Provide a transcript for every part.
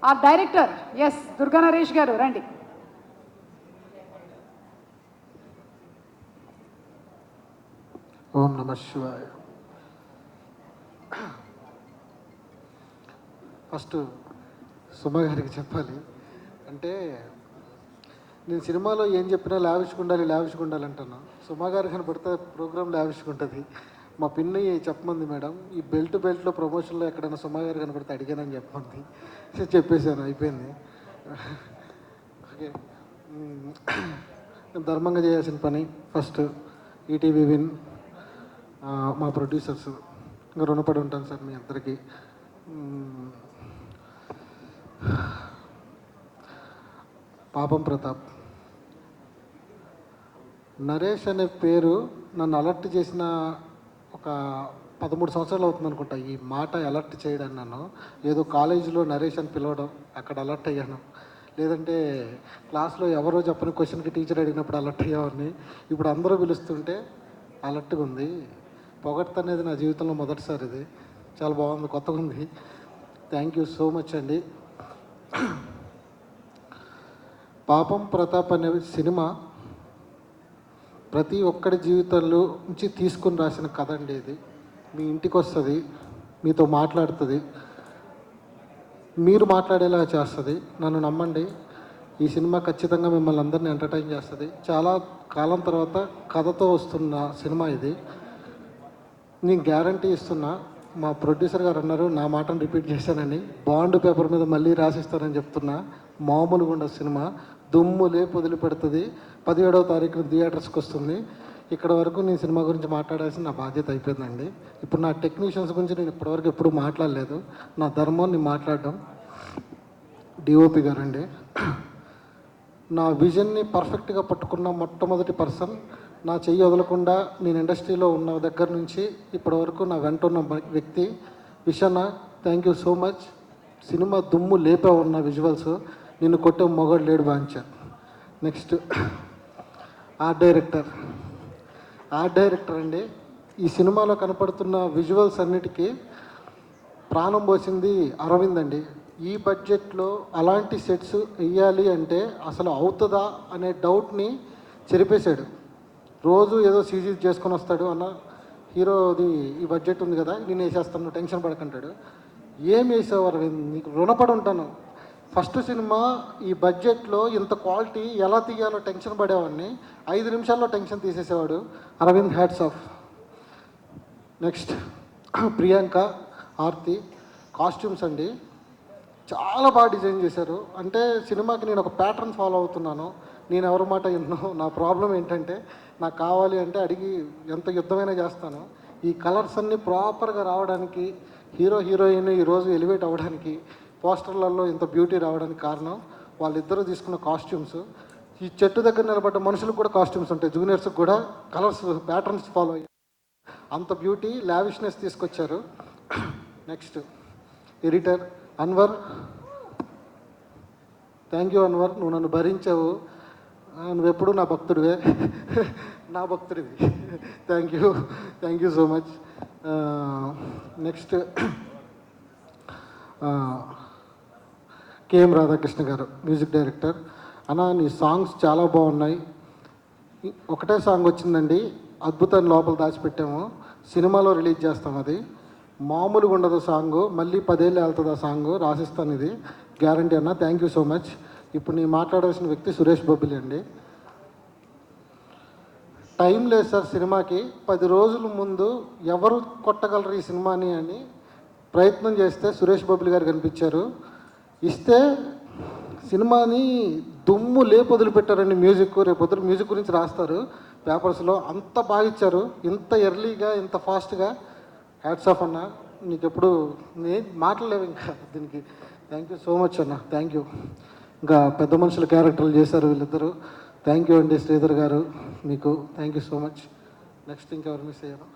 ఆ director yes Durga Naresh గారు రండి. ఓం నమ శివాయ. ఫస్ట్ సుమ గారికి చెప్పాలి. అంటే నేను సినిమాలో ఏం చెప్పినా లావిష్గా ఉండాలి అంటున్నా. సుమ గారు కనపడితే ప్రోగ్రామ్ లావిష్గా ఉంటుంది. మా పిన్ని చెప్పమంది, మేడం ఈ బెల్ట్లో ప్రమోషన్లో ఎక్కడైనా సుమ గారు కనపడితే అడిగానని చెప్పమంది. చెప్పేశాను, అయిపోయింది. ఓకే, ధర్మంగా చేయాల్సిన పని ఫస్ట్ ఈటీవీ విన్, మా ప్రొడ్యూసర్స్ ఇంకా రుణపడి ఉంటాను సార్ మీ అందరికీ. పాపం ప్రతాప్, నరేష్ అనే పేరు నన్ను అలర్ట్ చేసిన ఒక 13 సంవత్సరాలు అవుతుంది అనుకుంటా. ఈ మాట అలర్ట్ చేయడానికి నన్ను ఏదో కాలేజీలో నరేష్ అని పిలవడం, అక్కడ అలర్ట్ అయ్యాను. లేదంటే క్లాస్లో ఎవరో చెప్పని క్వశ్చన్కి టీచర్ అడిగినప్పుడు అలర్ట్ అయ్యేవాడిని. ఇప్పుడు అందరూ పిలుస్తుంటే అలర్ట్గా ఉంది. పొగడ్త అనేది నా జీవితంలో మొదటిసారి, ఇది చాలా బాగుంది, కొత్తగా ఉంది. థ్యాంక్ యూ సో మచ్ అండి. పాపం ప్రతాప్ అనే సినిమా ప్రతి ఒక్కడి జీవితంలో నుంచి తీసుకుని రాసిన కథ అండి. ఇది మీ ఇంటికి వస్తుంది, మీతో మాట్లాడుతుంది, మీరు మాట్లాడేలా చేస్తుంది. నన్ను నమ్మండి, ఈ సినిమా ఖచ్చితంగా మిమ్మల్ని అందరినీ ఎంటర్టైన్ చేస్తుంది. చాలా కాలం తర్వాత కథతో వస్తున్న సినిమా ఇది. నేను గ్యారంటీ ఇస్తున్నా. మా ప్రొడ్యూసర్ గారు అన్నారు, నా మాటను రిపీట్ చేశానని, బాండ్ పేపర్ మీద మళ్ళీ రాసిస్తానని చెప్తున్నా. మామూలుగా ఉండదు సినిమా, దుమ్ము లేపు వదిలిపెడుతుంది. 17వ తారీఖున థియేటర్స్కి వస్తుంది. ఇక్కడ వరకు నేను సినిమా గురించి మాట్లాడాల్సిన నా బాధ్యత అయిపోయిందండి. ఇప్పుడు నా టెక్నీషియన్స్ గురించి నేను ఇప్పటివరకు ఎప్పుడూ మాట్లాడలేదు. నా ధర్మం నేను మాట్లాడడం. డిఓపి గారండి, నా విజన్ని పర్ఫెక్ట్గా పట్టుకున్న మొట్టమొదటి పర్సన్. నా చెయ్యి వదలకుండా నేను ఇండస్ట్రీలో ఉన్న దగ్గర నుంచి ఇప్పటి వరకు నా వెంట ఉన్న వ్యక్తి విషన్న. Thank you so much. Cinema దుమ్ము లేపే ఉన్న విజువల్స్, నిన్ను కొట్టే మొగడు లేడు బాంచ. నెక్స్ట్ ఆర్ట్ డైరెక్టర్ అండి. ఈ సినిమాలో కనపడుతున్న విజువల్స్ అన్నిటికీ ప్రాణం పోసింది అరవింద్ అండి. ఈ బడ్జెట్లో అలాంటి సెట్స్ వేయాలి అంటే అసలు అవుతుందా అనే డౌట్ని చెరిపేశాడు. రోజు ఏదో సీజీ చేసుకొని వస్తాడు, అన్న హీరోది ఈ బడ్జెట్ ఉంది కదా నేను వేసేస్తాను, టెన్షన్ పడకంటాడు. ఏం వేసావు అరవింద్, నీకు రుణపడి ఉంటాను. ఫస్ట్ సినిమా ఈ బడ్జెట్లో ఇంత క్వాలిటీ ఎలా తీయాలో టెన్షన్ పడేవాడిని, 5 నిమిషాల్లో టెన్షన్ తీసేసేవాడు Arvind. Hats off. Next Priyanka, Aarti. Costumes అండి చాలా బాగా డిజైన్ చేశారు. అంటే సినిమాకి నేను ఒక ప్యాటర్న్ ఫాలో అవుతున్నాను. నేను ఎవరి మాట విన్నాను. నా ప్రాబ్లం ఏంటంటే, నాకు కావాలి అంటే అడిగి ఎంత యుద్ధమైనా చేస్తాను. ఈ కలర్స్ అన్నీ ప్రాపర్గా రావడానికి, హీరోయిన్ ఈరోజు ఎలివేట్ అవ్వడానికి, పోస్టర్లలో ఇంత బ్యూటీ రావడానికి కారణం వాళ్ళిద్దరూ తీసుకున్న కాస్ట్యూమ్స్. ఈ చెట్టు దగ్గర నిలబడ్డ మనుషులకు కూడా కాస్ట్యూమ్స్ ఉంటాయి, జూనియర్స్కి కూడా కలర్స్ ప్యాటర్న్స్ ఫాలో అయ్యారు. అంత బ్యూటీ లావిష్నెస్ తీసుకొచ్చారు. Next editor Anwar. Thank you Anwar, నువ్వు నన్ను భరించావు. నువ్వెప్పుడు నా భక్తుడివే, నా భక్తుడివి. Thank you so much. Next KM Radhakrishna garu, music director. అన్న నీ సాంగ్స్ చాలా బాగున్నాయి. ఒకటే సాంగ్ వచ్చిందండి, అద్భుతాన్ని లోపల దాచిపెట్టాము, సినిమాలో రిలీజ్ చేస్తాం. అది మామూలుగా ఉండదు సాంగు, మళ్ళీ 10 ఏళ్ళు వెళ్తుంది ఆ సాంగు. రాసిస్తాను, ఇది గ్యారంటీ అన్న. Thank you so much. ఇప్పుడు నేను మాట్లాడాల్సిన వ్యక్తి సురేష్ బొబ్బిలి అండి. టైం లేదు సార్ సినిమాకి. 10 రోజుల ముందు ఎవరు కొట్టగలరు ఈ సినిమాని అని ప్రయత్నం చేస్తే సురేష్ బొబ్బిలి గారు కనిపించారు. ఇస్తే సినిమాని దుమ్ము లేపు వదిలిపెట్టారండి. రేపొద్దు మ్యూజిక్ గురించి రాస్తారు పేపర్స్లో. అంత బాగా ఇచ్చారు, ఇంత ఎర్లీగా, ఇంత ఫాస్ట్గా. హ్యాట్స్ ఆఫ్ అన్న, నీకు ఎప్పుడు నేను మాట్లాడలేవు ఇంకా దీనికి. థ్యాంక్ యూ సో మచ్ అన్న, థ్యాంక్ యూ. ఇంకా పెద్ద మనుషుల క్యారెక్టర్లు చేశారు వీళ్ళిద్దరూ. థ్యాంక్ యూ అండి. శ్రీధర్ గారు మీకు thank you so much. Next ఇంకెవరు మిస్ అయ్యారు?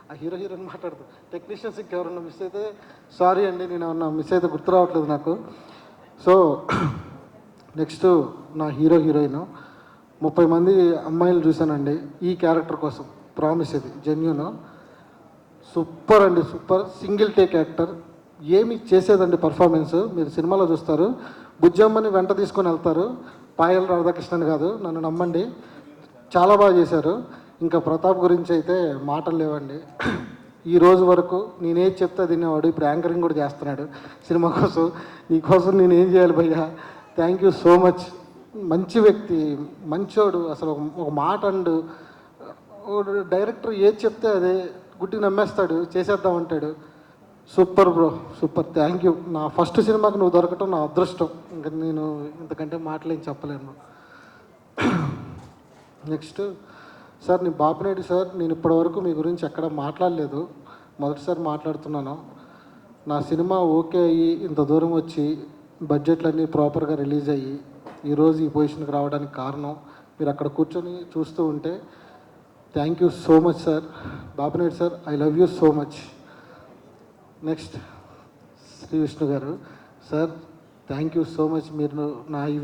ఆ హీరోని మాట్లాడుతూ టెక్నీషియన్స్ ఇంకెవరన్నా మిస్ అయితే సారీ అండి, నేను ఏమన్నా మిస్ అయితే గుర్తు రావట్లేదు నాకు. సో నెక్స్ట్ నా హీరోయిన్ 30 మంది అమ్మాయిలు చూశానండి ఈ క్యారెక్టర్ కోసం. ప్రామిస్, ఇది జెన్యూన్. సూపర్ అండి, సూపర్. Single take actor. ఏమి చేసేదండి పర్ఫార్మెన్స్. మీరు సినిమాలో చూస్తారు, బుజ్జమ్మని వెంట తీసుకొని వెళ్తారు, పాయల్ రాధాకృష్ణన్ కాదు, నన్ను నమ్మండి. చాలా బాగా చేశారు. ఇంకా ప్రతాప్ గురించి అయితే మాటలు లేవండి. ఈ రోజు వరకు నేనేది చెప్తే తినేవాడు, ఇప్పుడు యాంకరింగ్ కూడా చేస్తున్నాడు సినిమా కోసం. నీకోసం నేను ఏం చేయాలి భయ్యా. Thank you so much. మంచి వ్యక్తి, మంచోడు, అసలు ఒక మాట అండు. డైరెక్టర్ ఏది చెప్తే అదే గుడ్డికి నమ్మేస్తాడు, చేసేద్దాం అంటాడు. Super bro, super. Thank you. నా ఫస్ట్ సినిమాకి నువ్వు దొరకటం నా అదృష్టం. ఇంకా నేను ఇంతకంటే మాటలేం చెప్పలేను. నెక్స్ట్ సార్, నీ బాపినేడు సార్, నేను ఇప్పటివరకు మీ గురించి ఎక్కడ మాట్లాడలేదు, మొదటిసారి మాట్లాడుతున్నాను. నా సినిమా ఓకే అయ్యి ఇంత దూరం వచ్చి బడ్జెట్లన్నీ ప్రాపర్గా రిలీజ్ అయ్యి ఈరోజు ఈ పొజిషన్కి రావడానికి కారణం మీరు అక్కడ కూర్చొని చూస్తూ ఉంటే. Thank you so much sir. Bapineedu sir, I love you so much. Next Shri Vishnu garu sir, thank you so much. మీరు నా ఈ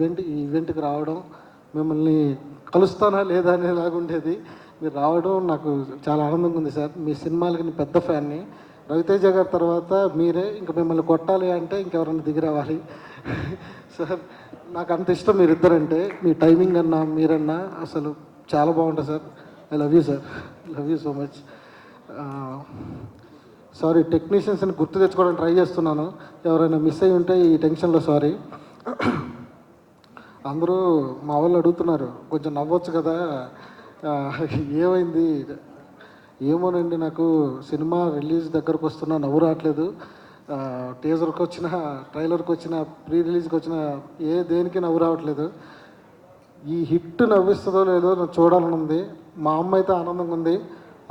ఈవెంట్కి రావడం, మిమ్మల్ని కలుస్తానా లేదా అనేలాగా ఉండేది, మీరు రావడం నాకు చాలా ఆనందంగా ఉంది సార్. మీ సినిమాలకి నేను పెద్ద ఫ్యాన్ని. రవితేజ గారి తర్వాత మీరే. ఇంకా మిమ్మల్ని కొట్టాలి అంటే ఇంకెవరన్నా దిగి రావాలి సార్. నాకు అంత ఇష్టం మీరిద్దరంటే. మీ టైమింగ్ అన్నా మీరన్నా అసలు చాలా బాగుంటుంది sir. I love you sir, love you so much. Sorry, టెక్నీషియన్స్ని గుర్తు తెచ్చుకోవడానికి ట్రై చేస్తున్నాను. ఎవరైనా మిస్ అయ్యి ఉంటే ఈ టెన్షన్లో సారీ. అందరూ మా వాళ్ళు అడుగుతున్నారు, కొంచెం నవ్వచ్చు కదా, ఏమైంది. ఏమోనండి, నాకు సినిమా రిలీజ్ దగ్గరకు వస్తున్నా నవ్వు రావట్లేదు. టీజర్కి వచ్చిన, ట్రైలర్కి వచ్చిన, ప్రీ రిలీజ్కి వచ్చిన దేనికి నవ్వు రావట్లేదు. ఈ హిట్ నవ్విస్తుందో లేదో నాకు చూడాలని ఉంది. మా అమ్మ అయితే ఆనందంగా ఉంది.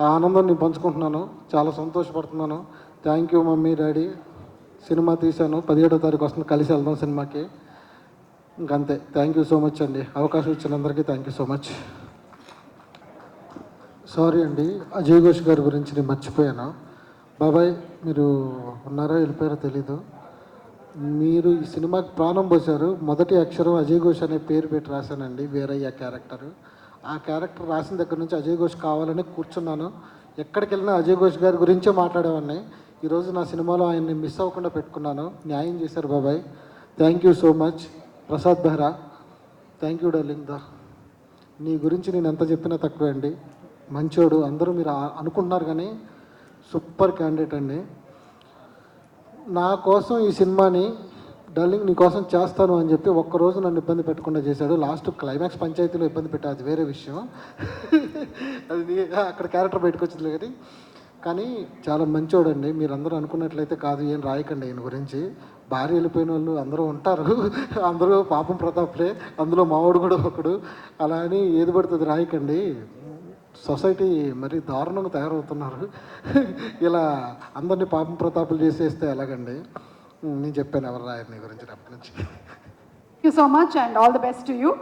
ఆ ఆనందం నేను పంచుకుంటున్నాను, చాలా సంతోషపడుతున్నాను. Thank you mummy daddy. Cinema తీశాను, 17వ తారీఖు వస్తుంది, కలిసి వెళ్దాం సినిమాకి. ఇంకంతే. థ్యాంక్ యూ సో మచ్ అండి. అవకాశం ఇచ్చినందరికీ thank you so much. Sorry అండి, అజయ్ ఘోష్ గారి గురించి నేను మర్చిపోయాను. బాబాయ్, మీరు ఉన్నారో వెళ్ళిపోయారో తెలీదు. మీరు ఈ సినిమాకి ప్రాణం పోశారు. మొదటి అక్షరం అజయ్ ఘోష్ అనే పేరు పెట్టి రాశానండి, వీరయ్య క్యారెక్టర్. ఆ క్యారెక్టర్ రాసిన దగ్గర నుంచి అజయ్ ఘోష్ కావాలని కూర్చున్నాను. ఎక్కడికి వెళ్ళినా అజయ్ ఘోష్ గారి గురించే మాట్లాడేవాడిని. ఈరోజు నా సినిమాలో ఆయన్ని మిస్ అవ్వకుండా పెట్టుకున్నాను. న్యాయం చేశారు బాబాయ్. Thank you so much. Prasad Behra, thank you darling. నీ గురించి నేను ఎంత చెప్పినా తక్కువే అండి. మంచోడు, అందరూ మీరు అనుకుంటున్నారు కానీ సూపర్ క్యాండిడేట్ అండి. నా కోసం ఈ సినిమాని డార్లింగ్ నీ కోసం చేస్తాను అని చెప్పి ఒక్కరోజు నన్ను ఇబ్బంది పెట్టకుండా చేశాడు. లాస్ట్ క్లైమాక్స్ పంచాయతీలో ఇబ్బంది పెట్టాడు, అది వేరే విషయం. అది అక్కడ క్యారెక్టర్ బయటకు వచ్చింది కానీ చాలా మంచోడండి. మీరు అందరూ అనుకున్నట్లయితే కాదు, ఏం రాయకండి ఈయన గురించి. భార్య వెళ్ళిపోయిన వాళ్ళు అందరూ ఉంటారు, అందరూ పాపం ప్రతాప్లే, అందులో మావాడు కూడా ఒకడు. అలా అని ఏది పడుతుంది రాయకండి. సొసైటీ మరీ దారుణంగా తయారవుతున్నారు. ఇలా అందరినీ పాపం ప్రతాపులు చేసేస్తే ఎలాగండి. నేను చెప్పాను ఎవరు రాయని గురించి అప్పటి నుంచి. Thank you so much and all the best to you.